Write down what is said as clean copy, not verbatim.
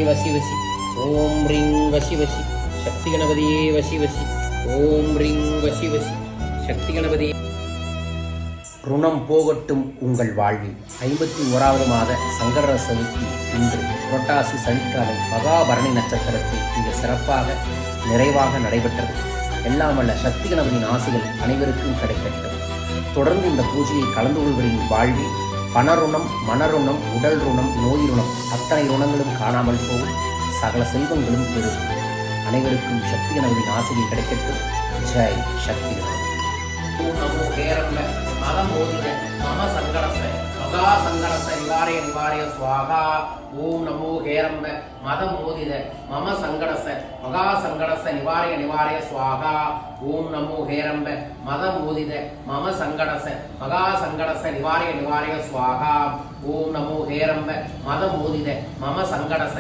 வசி வசி. ஓம் ரிங் வசி வசி. சக்தி கணபதியே வசி வசி. ஓம் ரிங் வசி வசி. சக்தி கணபதியே. ருணம் போகட்டும் உங்கள் வாழ்வில். 51வது மாத சங்கர சதுர்த்தி இன்று புரட்டாசி சனிக்கிழமை மகாபரணி நட்சத்திரத்தில் மிக சிறப்பாக நிறைவாக நடைபெற்றது. எல்லாம் வல்ல சக்தி கணபதியின் ஆசைகள் அனைவருக்கும் கிடைக்கட்டும். தொடர்ந்து இந்த பூஜையை கலந்து கொள்வதின் வாழ்வில் பணருணம், மனருணம், உடல் ருணம், நோய் ருணம் அத்தனை ருணங்களும் காணாமல் போகும். சகல செல்வங்களும் பெருகும். அனைவருக்கும் சக்தி கணபதியின் ஆசைகள் கிடைக்கட்டும். ஜெய் சக்தி கணபதி. நமோ ஹேரம்ப மதம் ஓதின மம சங்கடச மகா சங்கடச நிவாரய நிவாரய ஸ்வாகா. ஓம் நமோ ஹேரம்ப மதம் ஓதின மம சங்கடச மகா சங்கடச நிவாரய நிவாரய ஸ்வாகா. ஓம் நமோ ஹேரம்ப மதம் ஓதின மம சங்கடச மகா சங்கடச நிவாரய நிவாரய ஸ்வாகா. ஓம் நமோ ஹேரம்ப மதம் ஓதின மம சங்கடச